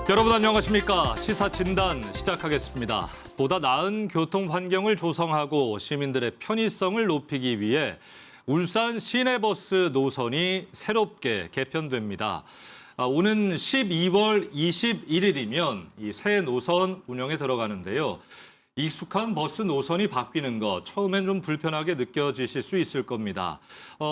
여러분 안녕하십니까? 시사진단 시작하겠습니다. 보다 나은 교통 환경을 조성하고 시민들의 편의성을 높이기 위해 울산 시내버스 노선이 새롭게 개편됩니다. 오는 12월 21일이면 이 새 노선 운영에 들어가는데요. 익숙한 버스 노선이 바뀌는 것 처음엔 좀 불편하게 느껴지실 수 있을 겁니다.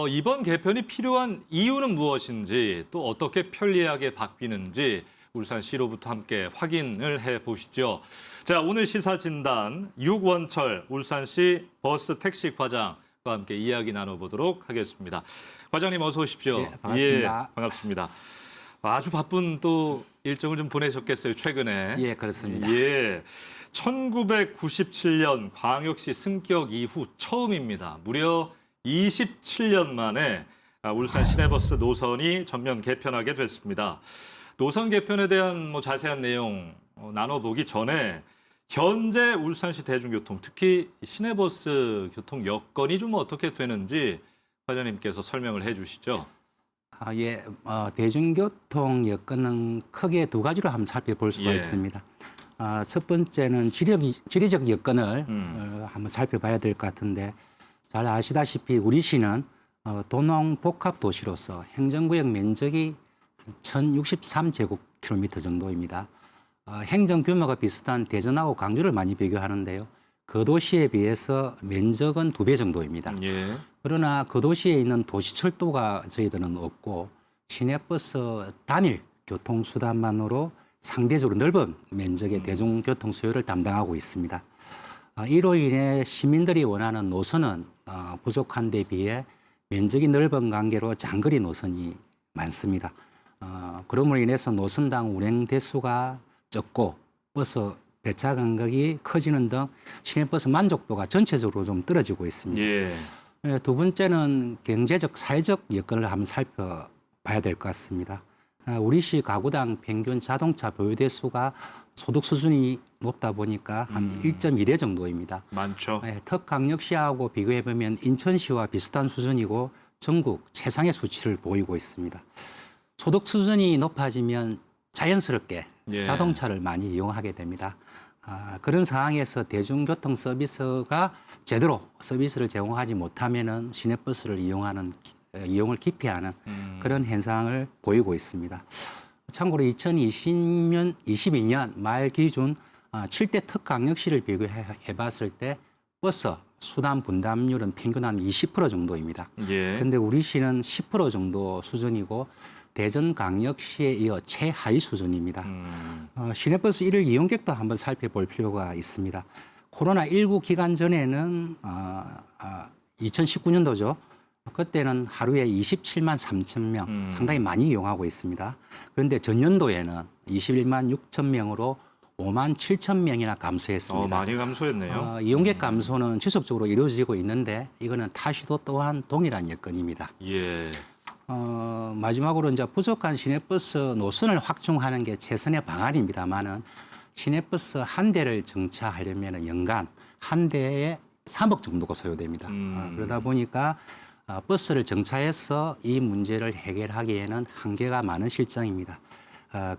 이번 개편이 필요한 이유는 무엇인지 또 어떻게 편리하게 바뀌는지 울산시로부터 함께 확인을 해보시죠. 자, 오늘 시사진단 육원철 울산시 버스 택시 과장과 함께 이야기 나눠보도록 하겠습니다. 과장님 어서 오십시오. 네, 반갑습니다. 예, 반갑습니다. 아주 바쁜 또 일정을 좀 보내셨겠어요, 최근에. 예, 그렇습니다. 예, 1997년 광역시 승격 이후 처음입니다. 무려 27년 만에 울산 시내버스 노선이 전면 개편하게 됐습니다. 노선 개편에 대한 자세한 내용 나눠보기 전에 현재 울산시 대중교통, 특히 시내버스 교통 여건이 좀 어떻게 되는지 과장님께서 설명을 해주시죠. 예, 대중교통 여건은 크게 두 가지로 한번 살펴볼 수가 예. 있습니다. 첫 번째는 지리적 여건을 한번 살펴봐야 될 것 같은데 잘 아시다시피 우리 시는 도농 복합 도시로서 행정구역 면적이 1063제곱킬로미터 정도입니다. 행정 규모가 비슷한 대전하고 광주를 많이 비교하는데요. 그 도시에 비해서 면적은 2배 정도입니다. 예. 그러나 그 도시에 있는 도시철도가 저희들은 없고 시내버스 단일 교통수단만으로 상대적으로 넓은 면적의 대중교통 수요를 담당하고 있습니다. 이로 인해 시민들이 원하는 노선은 부족한 데 비해 면적이 넓은 관계로 장거리 노선이 많습니다. 그럼으로 인해서 노선당 운행 대수가 적고 버스 배차 간격이 커지는 등 시내버스 만족도가 전체적으로 좀 떨어지고 있습니다. 예. 두 번째는 경제적, 사회적 여건을 한번 살펴봐야 될 것 같습니다. 우리 시 가구당 평균 자동차 보유 대수가 소득 수준이 높다 보니까 한 1.1대 정도입니다. 많죠. 특강력시하고 비교해보면 인천시와 비슷한 수준이고 전국 최상의 수치를 보이고 있습니다. 소득 수준이 높아지면 자연스럽게 예. 자동차를 많이 이용하게 됩니다. 그런 상황에서 대중교통 서비스가 제대로 서비스를 제공하지 못하면은 시내버스를 이용을 기피하는 그런 현상을 보이고 있습니다. 참고로 2022년 말 기준 7대 특강역시를 비교해 봤을 때 버스 수단 분담률은 평균 한 20% 정도입니다. 예. 그런데 우리 시는 10% 정도 수준이고 대전광역시에 이어 최하위 수준입니다. 시내버스 일일 이용객도 한번 살펴볼 필요가 있습니다. 코로나19 기간 전에는 2019년도죠. 그때는 하루에 27만 3천 명, 상당히 많이 이용하고 있습니다. 그런데 전년도에는 21만 6천 명으로 5만 7천 명이나 감소했습니다. 많이 감소했네요. 이용객 감소는 지속적으로 이루어지고 있는데 이거는 타시도 또한 동일한 여건입니다. 예. 마지막으로 이제 부족한 시내버스 노선을 확충하는 게 최선의 방안입니다만은 시내버스 한 대를 정차하려면 연간 한 대에 3억 정도가 소요됩니다. 그러다 보니까 버스를 정차해서 이 문제를 해결하기에는 한계가 많은 실정입니다.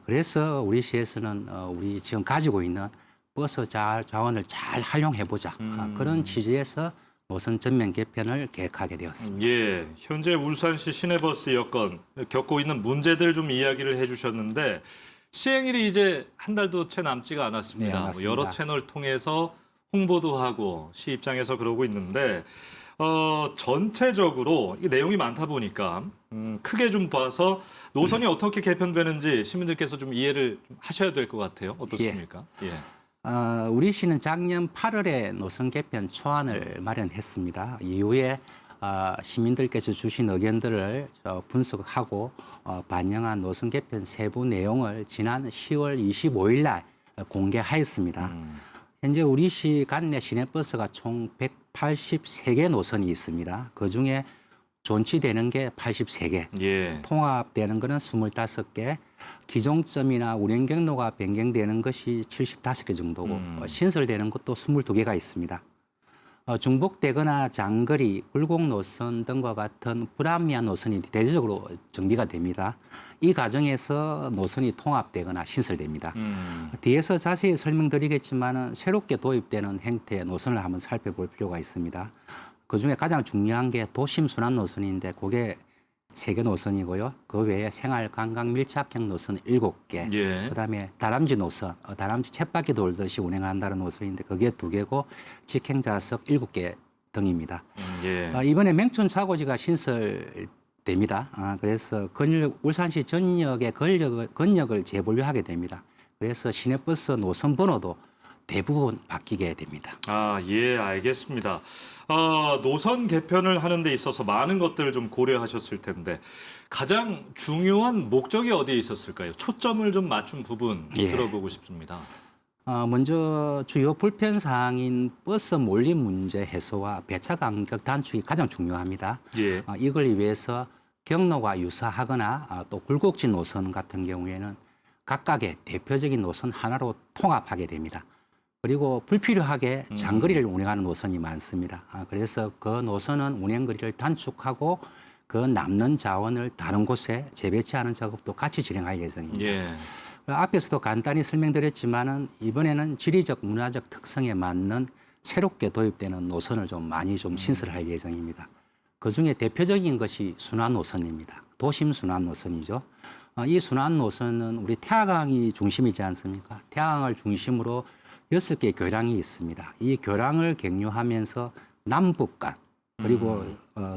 그래서 우리 시에서는 우리 지금 가지고 있는 버스 자원을 잘 활용해보자 그런 취지에서 노선 전면 개편을 계획하게 되었습니다. 예, 현재 울산시 시내버스 여건 겪고 있는 문제들 좀 이야기를 해주셨는데 시행일이 이제 한 달도 채 남지가 않았습니다. 네, 맞습니다. 여러 채널 통해서 홍보도 하고 시 입장에서 그러고 있는데 전체적으로 이 내용이 많다 보니까 크게 좀 봐서 노선이 어떻게 개편되는지 시민들께서 좀 이해를 좀 하셔야 될 것 같아요. 어떻습니까? 예. 우리 시는 작년 8월에 노선 개편 초안을 마련했습니다. 이후에 시민들께서 주신 의견들을 분석하고 반영한 노선 개편 세부 내용을 지난 10월 25일 날 공개하였습니다. 현재 우리 시 관내 시내버스가 총 183개 노선이 있습니다. 그중에 존치되는 게 83개, 예. 통합되는 거는 25개, 기종점이나 운행 경로가 변경되는 것이 75개 정도고 신설되는 것도 22개가 있습니다. 중복되거나 장거리, 굴곡 노선 등과 같은 불합리한 노선이 대대적으로 정비가 됩니다. 이 과정에서 노선이 통합되거나 신설됩니다. 뒤에서 자세히 설명드리겠지만 새롭게 도입되는 형태의 노선을 한번 살펴볼 필요가 있습니다. 그중에 가장 중요한 게 도심 순환 노선인데 그게 3개 노선이고요. 그 외에 생활 관광 밀착형 노선 7개. 예. 그다음에 다람쥐 노선, 다람쥐 쳇바퀴 돌듯이 운행한다는 노선인데 그게 2개고 직행 좌석 7개 등입니다. 예. 이번에 맹촌 차고지가 신설됩니다. 그래서 울산시 전역의 권역을 재분류하게 됩니다. 그래서 시내버스 노선 번호도 대부분 바뀌게 됩니다. 예, 알겠습니다. 노선 개편을 하는 데 있어서 많은 것들을 좀 고려하셨을 텐데 가장 중요한 목적이 어디에 있었을까요? 초점을 좀 맞춘 부분 예. 들어보고 싶습니다. 먼저 주요 불편 사항인 버스 몰림 문제 해소와 배차 간격 단축이 가장 중요합니다. 예. 이걸 위해서 경로가 유사하거나 또 굴곡진 노선 같은 경우에는 각각의 대표적인 노선 하나로 통합하게 됩니다. 그리고 불필요하게 장거리를 운행하는 노선이 많습니다. 그래서 그 노선은 운행거리를 단축하고 그 남는 자원을 다른 곳에 재배치하는 작업도 같이 진행할 예정입니다. 예. 앞에서도 간단히 설명드렸지만은 이번에는 지리적 문화적 특성에 맞는 새롭게 도입되는 노선을 좀 많이 좀 신설할 예정입니다. 그중에 대표적인 것이 순환 노선입니다. 도심 순환 노선이죠. 이 순환 노선은 우리 태화강이 중심이지 않습니까? 태화강을 중심으로 6개의 교량이 있습니다. 이 교량을 경유하면서 남북 간 그리고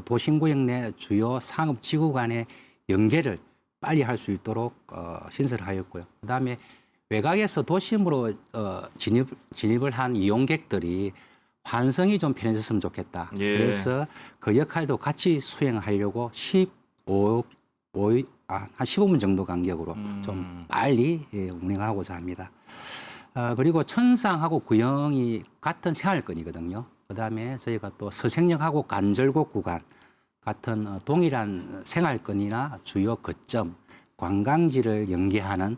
도심구역 내 주요 상업지구 간의 연계를 빨리 할 수 있도록 신설하였고요. 그다음에 외곽에서 도심으로 진입을 한 이용객들이 환승이 좀 편해졌으면 좋겠다. 예. 그래서 그 역할도 같이 수행하려고 한 15분 정도 간격으로 좀 빨리 운행하고자 합니다. 그리고 천상하고 구영이 같은 생활권이거든요. 그다음에 저희가 또 서생역하고 간절곶 구간 같은 동일한 생활권이나 주요 거점, 관광지를 연계하는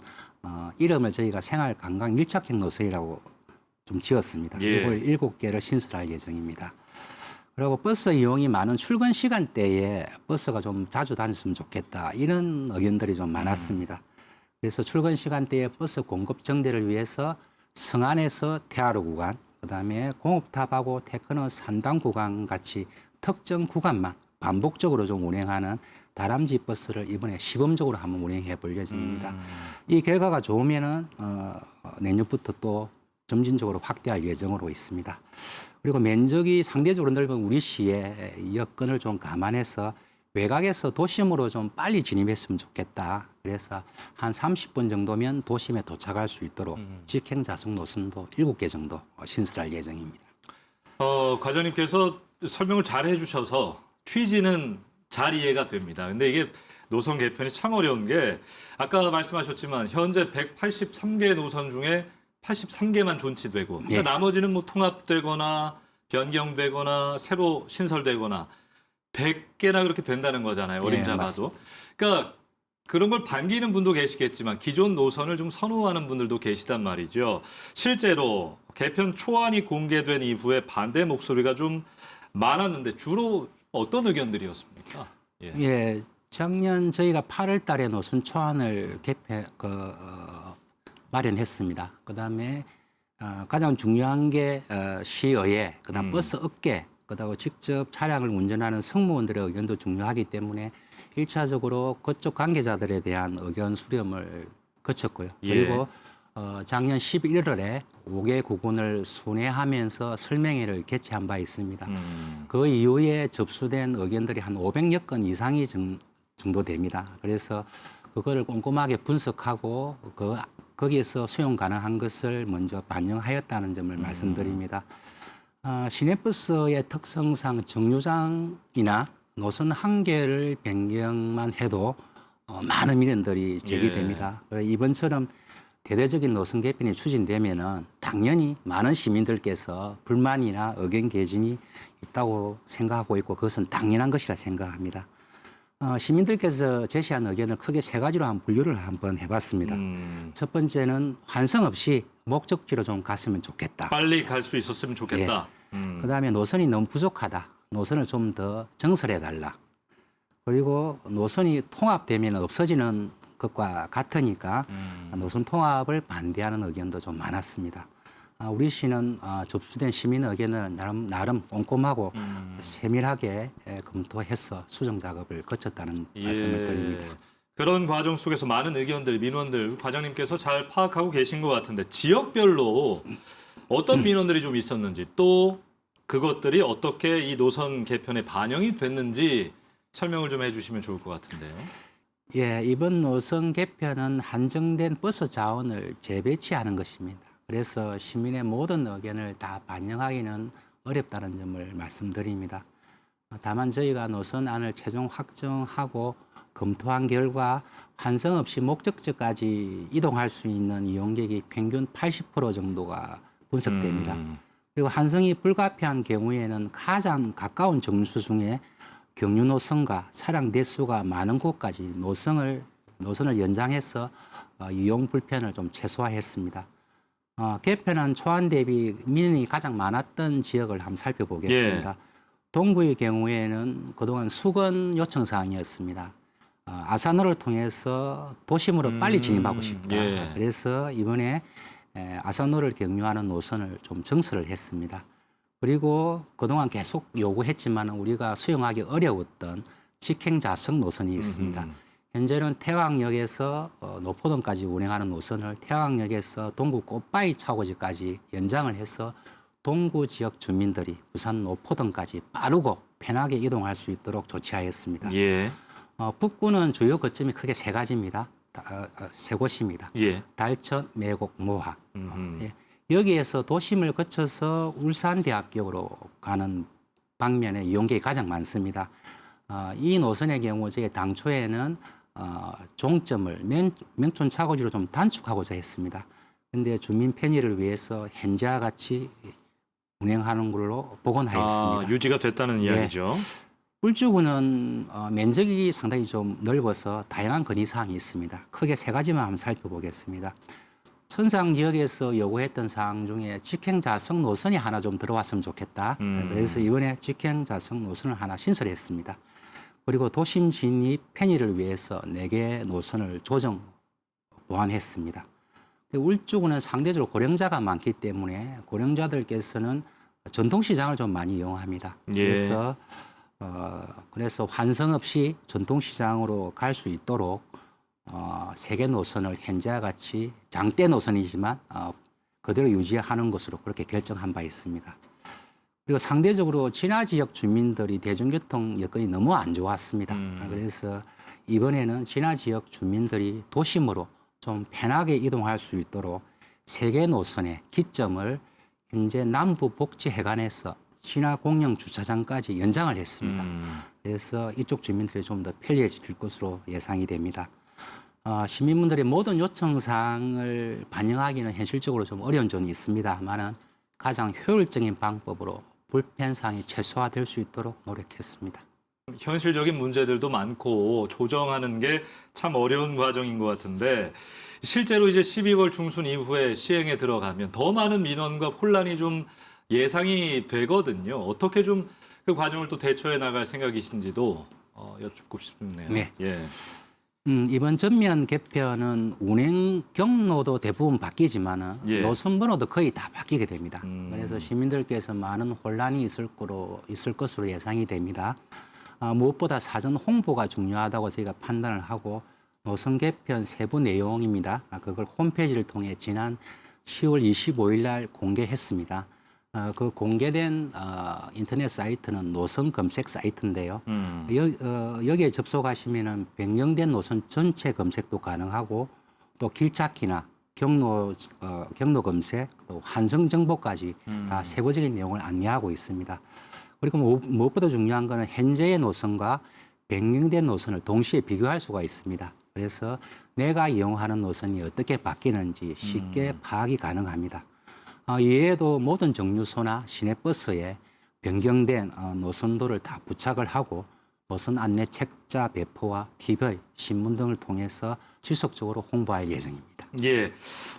이름을 저희가 생활 관광 밀착형 노선이라고 좀 지었습니다. 예. 이걸 7개를 신설할 예정입니다. 그리고 버스 이용이 많은 출근 시간대에 버스가 좀 자주 다녔으면 좋겠다. 이런 의견들이 좀 많았습니다. 그래서 출근 시간대에 버스 공급 정대를 위해서 성안에서 태화로 구간, 그다음에 공업탑하고 테크노 산당 구간 같이 특정 구간만 반복적으로 좀 운행하는 다람쥐 버스를 이번에 시범적으로 한번 운행해 볼 예정입니다. 이 결과가 좋으면은 내년부터 또 점진적으로 확대할 예정으로 있습니다. 그리고 면적이 상대적으로 넓은 우리 시의 여건을 좀 감안해서 외곽에서 도심으로 좀 빨리 진입했으면 좋겠다. 그래서 한 30분 정도면 도심에 도착할 수 있도록 직행 좌석 노선도 7개 정도 신설할 예정입니다. 과장님께서 설명을 잘 해주셔서 취지는 잘 이해가 됩니다. 근데 이게 노선 개편이 참 어려운 게 아까 말씀하셨지만 현재 183개 노선 중에 83개만 존치되고 그러니까 예. 나머지는 뭐 통합되거나 변경되거나 새로 신설되거나 100개나 그렇게 된다는 거잖아요. 어림 예, 잡아도. 그러니까 그런 걸 반기는 분도 계시겠지만 기존 노선을 좀 선호하는 분들도 계시단 말이죠. 실제로 개편 초안이 공개된 이후에 반대 목소리가 좀 많았는데 주로 어떤 의견들이었습니까? 예, 작년 저희가 8월 달에 노선 초안을 마련했습니다. 그다음에 가장 중요한 게 시의회, 그다음 버스 업계, 그다음 직접 차량을 운전하는 승무원들의 의견도 중요하기 때문에 1차적으로 그쪽 관계자들에 대한 의견 수렴을 거쳤고요. 예. 그리고 작년 11월에 5개 구군을 순회하면서 설명회를 개최한 바 있습니다. 그 이후에 접수된 의견들이 한 500여 건 이상이 정도 됩니다. 그래서 그거를 꼼꼼하게 분석하고 거기에서 수용 가능한 것을 먼저 반영하였다는 점을 말씀드립니다. 시내버스의 특성상 정류장이나 노선 한 개를 변경만 해도 많은 민원들이 제기됩니다. 이번처럼 대대적인 노선 개편이 추진되면은 당연히 많은 시민들께서 불만이나 의견 개진이 있다고 생각하고 있고 그것은 당연한 것이라 생각합니다. 시민들께서 제시한 의견을 크게 3가지로 분류를 한번 해봤습니다. 첫 번째는 환승 없이 목적지로 좀 갔으면 좋겠다. 빨리 갈 수 있었으면 좋겠다. 그다음에 노선이 너무 부족하다. 노선을 좀 더 정설해 달라. 그리고 노선이 통합되면 없어지는 것과 같으니까 노선 통합을 반대하는 의견도 좀 많았습니다. 우리 시는 접수된 시민 의견을 나름 꼼꼼하고 세밀하게 검토해서 수정 작업을 거쳤다는 말씀을 드립니다. 그런 과정 속에서 많은 의견들, 민원들 과장님께서 잘 파악하고 계신 것 같은데 지역별로 어떤 민원들이 좀 있었는지 또 그것들이 어떻게 이 노선 개편에 반영이 됐는지 설명을 좀 해주시면 좋을 것 같은데요. 예, 이번 노선 개편은 한정된 버스 자원을 재배치하는 것입니다. 그래서 시민의 모든 의견을 다 반영하기는 어렵다는 점을 말씀드립니다. 다만 저희가 노선안을 최종 확정하고 검토한 결과 환승 없이 목적지까지 이동할 수 있는 이용객이 평균 80% 정도가 분석됩니다. 그리고 환승이 불가피한 경우에는 가장 가까운 정수 중에 경유 노선과 차량 대수가 많은 곳까지 노선을 연장해서 이용 불편을 좀 최소화했습니다. 개편한 초안 대비 민원이 가장 많았던 지역을 한번 살펴보겠습니다. 예. 동구의 경우에는 그동안 수건 요청 사항이었습니다. 아산호를 통해서 도심으로 빨리 진입하고 싶다. 예. 그래서 이번에 아산호를 경유하는 노선을 좀 정설을 했습니다. 그리고 그동안 계속 요구했지만 우리가 수용하기 어려웠던 직행좌석 노선이 있습니다. 현재는 태광역에서 노포동까지 운행하는 노선을 태광역에서 동구 꽃바위 차고지까지 연장을 해서 동구 지역 주민들이 부산 노포동까지 빠르고 편하게 이동할 수 있도록 조치하였습니다. 예. 북구는 주요 거점이 크게 세 가지입니다. 세 곳입니다. 예. 달천, 매곡, 모화. 예. 여기에서 도심을 거쳐서 울산대학교로 가는 방면에 이용객이 가장 많습니다. 이 노선의 경우 저희 당초에는 종점을 명촌 차고지로 좀 단축하고자 했습니다. 그런데 주민 편의를 위해서 현재와 같이 운행하는 걸로 복원하였습니다. 유지가 됐다는 이야기죠. 울주군은 면적이 상당히 좀 넓어서 다양한 건의사항이 있습니다. 크게 세 가지만 한번 살펴보겠습니다. 천상 지역에서 요구했던 사항 중에 직행좌석 노선이 하나 좀 들어왔으면 좋겠다. 그래서 이번에 직행좌석 노선을 하나 신설했습니다. 그리고 도심 진입 편의를 위해서 4개 노선을 조정 보완했습니다. 울주군은 상대적으로 고령자가 많기 때문에 고령자들께서는 전통시장을 좀 많이 이용합니다. 예. 그래서 환승 없이 전통시장으로 갈 수 있도록 3개 노선을 현재와 같이 장대 노선이지만 그대로 유지하는 것으로 그렇게 결정한 바 있습니다. 그리고 상대적으로 진화 지역 주민들이 대중교통 여건이 너무 안 좋았습니다. 그래서 이번에는 진화 지역 주민들이 도심으로 좀 편하게 이동할 수 있도록 3개 노선의 기점을 현재 남부복지회관에서 진화 공영 주차장까지 연장을 했습니다. 그래서 이쪽 주민들이 좀 더 편리해질 것으로 예상이 됩니다. 시민분들의 모든 요청사항을 반영하기는 현실적으로 좀 어려운 점이 있습니다만은 가장 효율적인 방법으로 불편사항이 최소화될 수 있도록 노력했습니다. 현실적인 문제들도 많고 조정하는 게 참 어려운 과정인 것 같은데 실제로 이제 12월 중순 이후에 시행에 들어가면 더 많은 민원과 혼란이 좀 예상이 되거든요. 어떻게 좀 그 과정을 또 대처해 나갈 생각이신지도 여쭙고 싶네요. 네. 예. 이번 전면 개편은 운행 경로도 대부분 바뀌지만은 예. 노선 번호도 거의 다 바뀌게 됩니다. 그래서 시민들께서 많은 혼란이 있을 것으로 예상이 됩니다. 무엇보다 사전 홍보가 중요하다고 저희가 판단을 하고 노선 개편 세부 내용입니다. 그걸 홈페이지를 통해 지난 10월 25일 날 공개했습니다. 그 공개된 인터넷 사이트는 노선 검색 사이트인데요. 여기에 접속하시면은 변경된 노선 전체 검색도 가능하고 또 길찾기나 경로 검색, 또 환승 정보까지 다 세부적인 내용을 안내하고 있습니다. 그리고 무엇보다 중요한 거는 현재의 노선과 변경된 노선을 동시에 비교할 수가 있습니다. 그래서 내가 이용하는 노선이 어떻게 바뀌는지 쉽게 파악이 가능합니다. 이외에도 모든 정류소나 시내버스에 변경된 노선도를 다 부착을 하고 노선 안내 책자 배포와 TV, 신문 등을 통해서 지속적으로 홍보할 예정입니다. 예,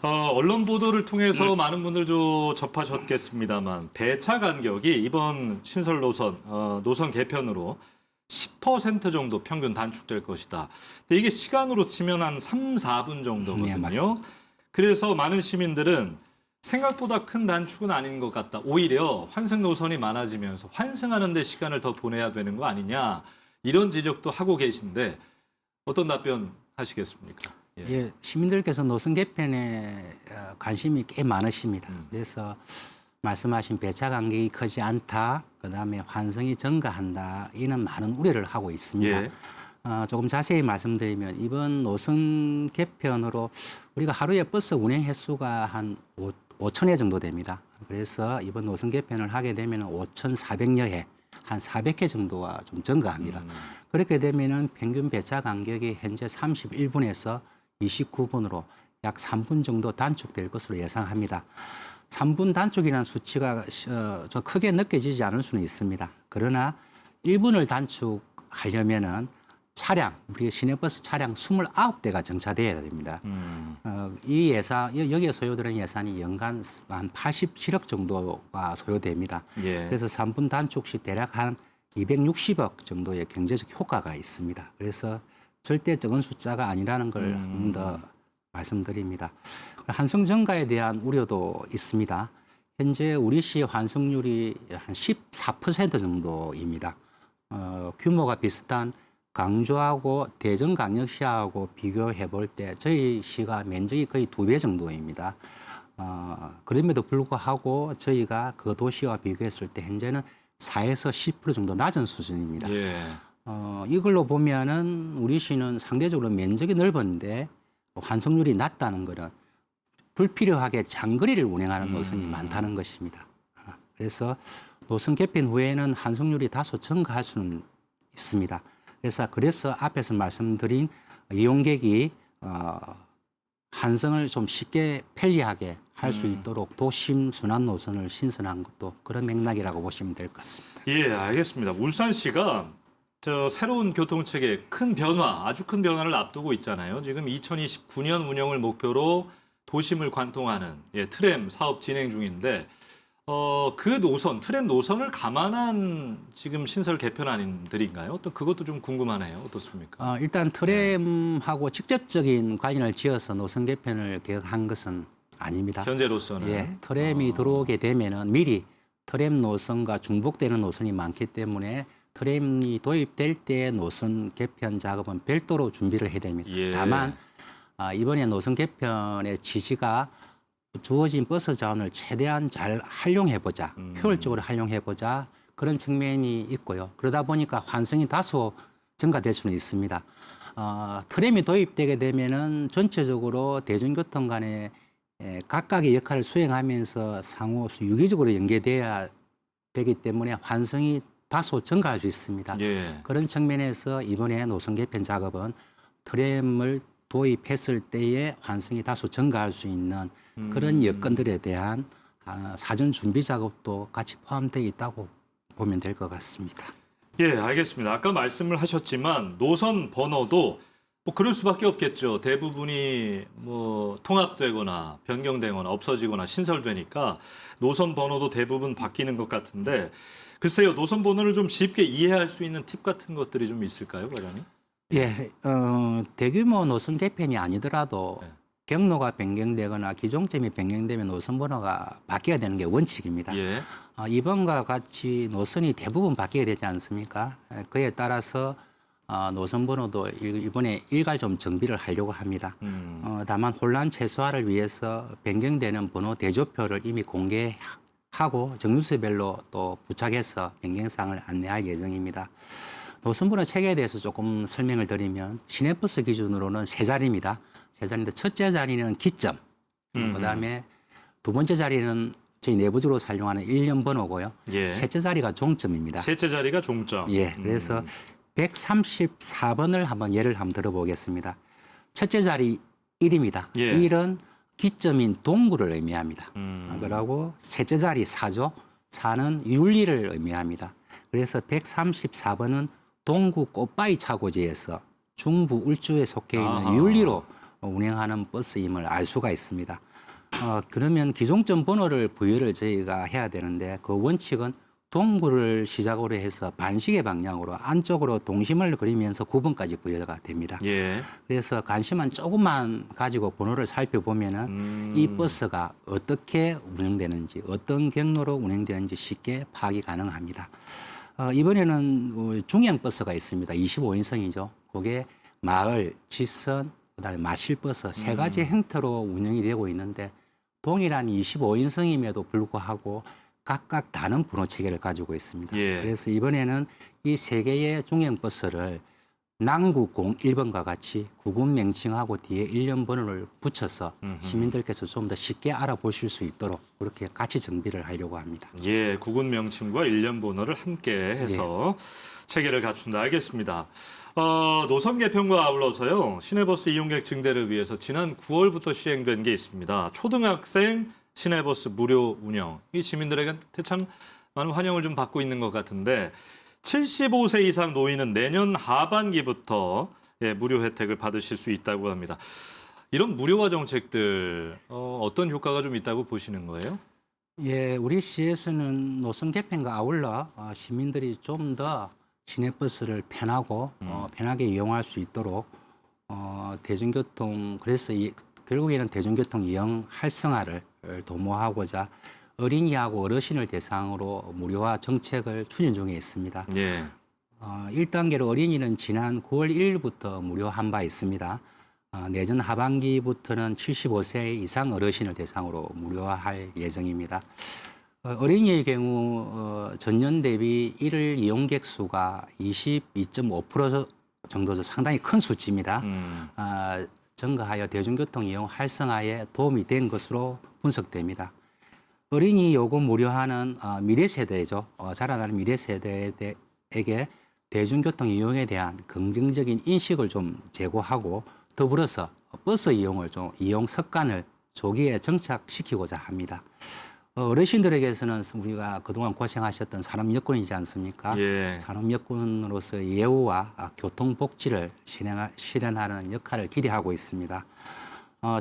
언론 보도를 통해서 많은 분들도 접하셨겠습니다만 배차 간격이 이번 신설 노선, 노선 개편으로 10% 정도 평균 단축될 것이다. 근데 이게 시간으로 치면 한 3, 4분 네, 정도거든요. 맞습니다. 그래서 많은 시민들은 생각보다 큰 단축은 아닌 것 같다. 오히려 환승 노선이 많아지면서 환승하는 데 시간을 더 보내야 되는 거 아니냐. 이런 지적도 하고 계신데 어떤 답변 하시겠습니까? 예. 예, 시민들께서 노선 개편에 관심이 꽤 많으십니다. 그래서 말씀하신 배차 간격이 크지 않다, 그다음에 환승이 증가한다, 이는 많은 우려를 하고 있습니다. 예. 조금 자세히 말씀드리면 이번 노선 개편으로 우리가 하루에 버스 운행 횟수가 한 5천 회 정도 됩니다. 그래서 이번 노선 개편을 하게 되면 5,400여 회, 한 400회 정도가 좀 증가합니다. 그렇게 되면은 평균 배차 간격이 현재 31분에서 29분으로 약 3분 정도 단축될 것으로 예상합니다. 3분 단축이라는 수치가 저 크게 느껴지지 않을 수는 있습니다. 그러나 1분을 단축하려면은 차량, 우리 시내버스 차량 29대가 정차돼야 됩니다. 이 여기에 소요되는 예산이 연간 한 87억 정도가 소요됩니다. 예. 그래서 3분 단축 시 대략 한 260억 정도의 경제적 효과가 있습니다. 그래서 절대 적은 숫자가 아니라는 걸 한 번 더 말씀드립니다. 환승 증가에 대한 우려도 있습니다. 현재 우리 시 환승률이 한 14% 정도입니다. 규모가 비슷한 강주하고 대전광역시하고 비교해 볼 때 저희 시가 면적이 거의 2배 정도입니다. 그럼에도 불구하고 저희가 그 도시와 비교했을 때 현재는 4에서 10% 정도 낮은 수준입니다. 예. 이걸로 보면은 우리 시는 상대적으로 면적이 넓은데 환승률이 낮다는 것은 불필요하게 장거리를 운행하는 노선이 많다는 것입니다. 그래서 노선 개편 후에는 환승률이 다소 증가할 수는 있습니다. 그래서 앞에서 말씀드린 이용객이 환승을 좀 쉽게 편리하게 할 수 있도록 도심 순환 노선을 신설한 것도 그런 맥락이라고 보시면 될 것 같습니다. 예, 알겠습니다. 울산시가 새로운 교통체계 큰 변화, 아주 큰 변화를 앞두고 있잖아요. 지금 2029년 운영을 목표로 도심을 관통하는 트램 사업 진행 중인데 그 노선, 트램 노선을 감안한 지금 신설 개편안들인가요? 또 그것도 좀 궁금하네요. 어떻습니까? 일단 트램하고 직접적인 관련을 지어서 노선 개편을 계획한 것은 아닙니다. 현재로서는. 예, 트램이 들어오게 되면은 미리 트램 노선과 중복되는 노선이 많기 때문에 트램이 도입될 때 노선 개편 작업은 별도로 준비를 해야 됩니다. 예. 다만 이번에 노선 개편의 지지가 주어진 버스 자원을 최대한 잘 활용해보자, 효율적으로 활용해보자 그런 측면이 있고요. 그러다 보니까 환승이 다소 증가될 수는 있습니다. 트램이 도입되게 되면은 전체적으로 대중교통 간에 각각의 역할을 수행하면서 상호 유기적으로 연계돼야 되기 때문에 환승이 다소 증가할 수 있습니다. 예. 그런 측면에서 이번에 노선 개편 작업은 트램을 도입했을 때의 환승이 다소 증가할 수 있는 그런 여건들에 대한 사전 준비 작업도 같이 포함되어 있다고 보면 될 것 같습니다. 예, 알겠습니다. 아까 말씀을 하셨지만 노선 번호도 뭐 그럴 수밖에 없겠죠. 대부분이 뭐 통합되거나 변경되거나 없어지거나 신설되니까 노선 번호도 대부분 바뀌는 것 같은데 글쎄요, 노선 번호를 좀 쉽게 이해할 수 있는 팁 같은 것들이 좀 있을까요, 과장님? 예, 대규모 노선 개편이 아니더라도 네. 경로가 변경되거나 기종점이 변경되면 노선 번호가 바뀌어야 되는 게 원칙입니다. 예. 이번과 같이 노선이 대부분 바뀌게 되지 않습니까? 그에 따라서 노선 번호도 이번에 일괄 좀 정비를 하려고 합니다. 다만 혼란 최소화를 위해서 변경되는 번호 대조표를 이미 공개하고 정류소별로 또 부착해서 변경사항을 안내할 예정입니다. 노선번호 체계에 대해서 조금 설명을 드리면 시내버스 기준으로는 세 자리입니다. 세 자리인데 첫째 자리는 기점, 그다음에 두 번째 자리는 저희 내부적으로 사용하는 1년 번호고요. 예. 셋째 자리가 종점입니다. 셋째 자리가 종점. 예, 그래서 134번을 예를 한번 들어보겠습니다. 첫째 자리 1입니다. 예. 1은 기점인 동구를 의미합니다. 그리고 셋째 자리 4죠. 4는 윤리를 의미합니다. 그래서 134번은 동구 꽃바위 차고지에서 중부 울주에 속해 있는 아하. 윤리로 운행하는 버스임을 알 수가 있습니다. 그러면 기종점 번호를 부여를 저희가 해야 되는데 그 원칙은 동구를 시작으로 해서 반시계 방향으로 안쪽으로 동심을 그리면서 9번까지 부여가 됩니다. 예. 그래서 관심만 조금만 가지고 번호를 살펴보면은 이 버스가 어떻게 운행되는지 어떤 경로로 운행되는지 쉽게 파악이 가능합니다. 이번에는 중형 버스가 있습니다. 25인승이죠. 그게 마을, 지선, 그다음에 마실버스 세 가지 형태로 운영이 되고 있는데 동일한 25인승임에도 불구하고 각각 다른 번호 체계를 가지고 있습니다. 예. 그래서 이번에는 이 세 개의 중형 버스를 남구 01번과 같이 구군 명칭하고 뒤에 1년 번호를 붙여서 시민들께서 좀 더 쉽게 알아보실 수 있도록 그렇게 같이 정비를 하려고 합니다. 예, 구군 명칭과 일련 번호를 함께 해서 체계를 갖춘다. 알겠습니다. 노선 개편과 아울러서요. 시내버스 이용객 증대를 위해서 지난 9월부터 시행된 게 있습니다. 초등학생 시내버스 무료 운영. 이 시민들에게 참 많은 환영을 좀 받고 있는 것 같은데 75세 이상 노인은 내년 하반기부터 무료 혜택을 받으실 수 있다고 합니다. 이런 무료화 정책들 어떤 효과가 좀 있다고 보시는 거예요? 예, 우리 시에서는 노선 개편과 아울러 시민들이 좀 더 시내버스를 편하고 편하게 이용할 수 있도록 대중교통 그래서 결국에는 대중교통 이용 활성화를 도모하고자 어린이하고 어르신을 대상으로 무료화 정책을 추진 중에 있습니다. 예. 1단계로 어린이는 지난 9월 1일부터 무료한 바 있습니다. 내년 하반기부터는 75세 이상 어르신을 대상으로 무료화할 예정입니다. 어린이의 경우 전년 대비 일일 이용객 수가 22.5% 정도로 상당히 큰 수치입니다. 증가하여 대중교통 이용 활성화에 도움이 된 것으로 분석됩니다. 어린이 요금 무료화는 미래 세대죠. 자라나는 미래 세대에게 대중교통 이용에 대한 긍정적인 인식을 좀 제고하고 더불어서 버스 이용 습관을 조기에 정착시키고자 합니다. 어르신들에게서는 우리가 그동안 고생하셨던 산업 여건이지 않습니까? 예. 산업 여건으로서 예우와 교통 복지를 실현하는 역할을 기대하고 있습니다.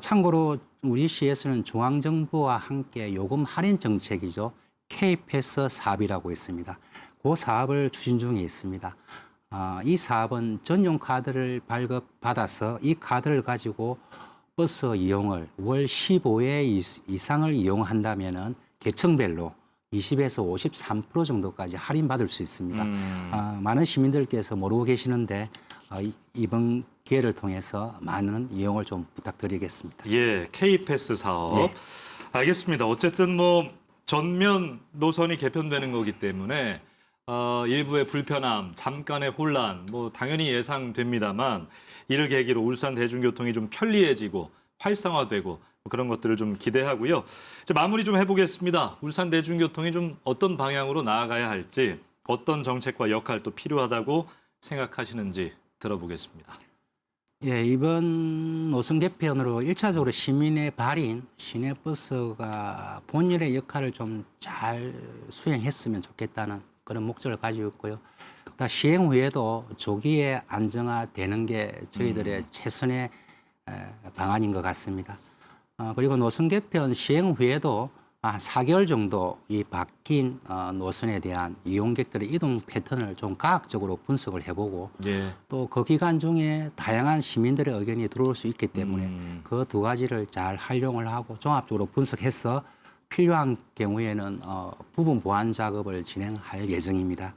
참고로 우리 시에서는 중앙정부와 함께 요금 할인 정책이죠. K패스 사업이라고 있습니다. 그 사업을 추진 중에 있습니다. 이 사업은 전용 카드를 발급받아서 이 카드를 가지고 버스 이용을 월 15회 이상을 이용한다면은 계층별로 20에서 53% 정도까지 할인받을 수 있습니다. 많은 시민들께서 모르고 계시는데 이번 기회를 통해서 많은 이용을 좀 부탁드리겠습니다. 예, K패스 사업. 네. 알겠습니다. 어쨌든 전면 노선이 개편되는 거기 때문에 일부의 불편함, 잠깐의 혼란, 당연히 예상됩니다만 이를 계기로 울산 대중교통이 좀 편리해지고 활성화되고 그런 것들을 좀 기대하고요. 이제 마무리 좀 해보겠습니다. 울산 대중교통이 좀 어떤 방향으로 나아가야 할지, 어떤 정책과 역할 또 필요하다고 생각하시는지 들어보겠습니다. 예, 이번 노선 개편으로 1차적으로 시민의 발인, 시내버스가 본연의 역할을 좀 잘 수행했으면 좋겠다는 그런 목적을 가지고 있고요. 시행 후에도 조기에 안정화되는 게 저희들의 최선의 방안인 것 같습니다. 그리고 노선 개편 시행 후에도 4개월 정도 이 바뀐 노선에 대한 이용객들의 이동 패턴을 좀 과학적으로 분석을 해보고 예. 또 그 기간 중에 다양한 시민들의 의견이 들어올 수 있기 때문에 그 두 가지를 잘 활용을 하고 종합적으로 분석해서 필요한 경우에는 부분 보완 작업을 진행할 예정입니다.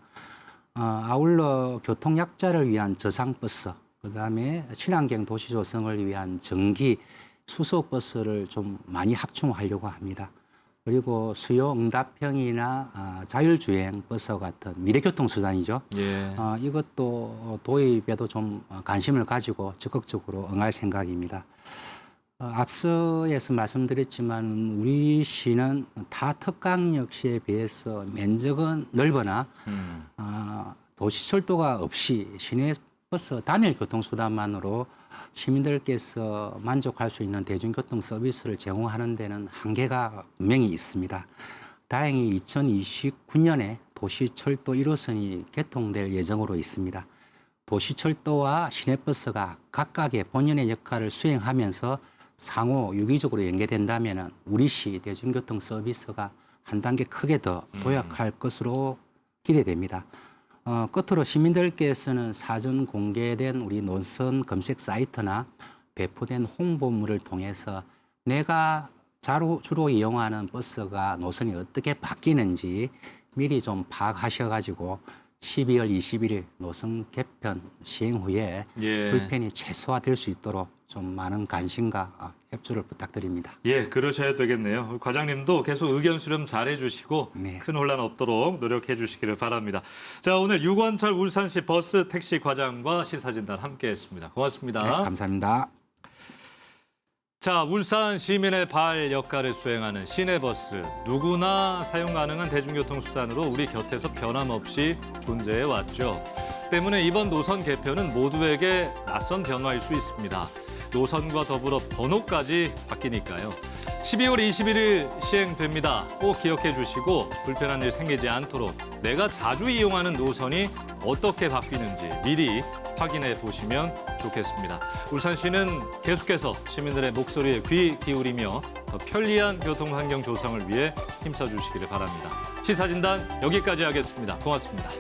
아울러 교통약자를 위한 저상버스, 그다음에 친환경 도시 조성을 위한 전기 수소버스를 좀 많이 확충하려고 합니다. 그리고 수요 응답형이나 자율주행 버스 같은 미래교통수단이죠. 예. 이것도 도입에도 좀 관심을 가지고 적극적으로 응할 생각입니다. 앞서에서 말씀드렸지만 우리 시는 타 특강역시에 비해서 면적은 넓으나 도시철도가 없이 시내버스 단일 교통수단만으로 시민들께서 만족할 수 있는 대중교통 서비스를 제공하는 데는 한계가 분명히 있습니다. 다행히 2029년에 도시철도 1호선이 개통될 예정으로 있습니다. 도시철도와 시내버스가 각각의 본연의 역할을 수행하면서 상호 유기적으로 연계된다면 우리시 대중교통 서비스가 한 단계 크게 더 도약할 것으로 기대됩니다. 끝으로 시민들께서는 사전 공개된 우리 노선 검색 사이트나 배포된 홍보물을 통해서 내가 주로 이용하는 버스가 노선이 어떻게 바뀌는지 미리 좀 파악하셔가지고 12월 21일 노선 개편 시행 후에 예. 불편이 최소화될 수 있도록 좀 많은 관심과 협조를 부탁드립니다. 예, 그러셔야 되겠네요. 과장님도 계속 의견 수렴 잘 해주시고 네. 큰 혼란 없도록 노력해 주시기를 바랍니다. 자, 오늘 유건철 울산시 버스 택시 과장과 시사진단 함께했습니다. 고맙습니다. 네, 감사합니다. 자, 울산 시민의 발 역할을 수행하는 시내버스. 누구나 사용 가능한 대중교통 수단으로 우리 곁에서 변함없이 존재해 왔죠. 때문에 이번 노선 개편은 모두에게 낯선 변화일 수 있습니다. 노선과 더불어 번호까지 바뀌니까요. 12월 21일 시행됩니다. 꼭 기억해 주시고 불편한 일 생기지 않도록 내가 자주 이용하는 노선이 어떻게 바뀌는지 미리 확인해 보시면 좋겠습니다. 울산시는 계속해서 시민들의 목소리에 귀 기울이며 더 편리한 교통 환경 조성을 위해 힘써 주시기를 바랍니다. 시사진단 여기까지 하겠습니다. 고맙습니다.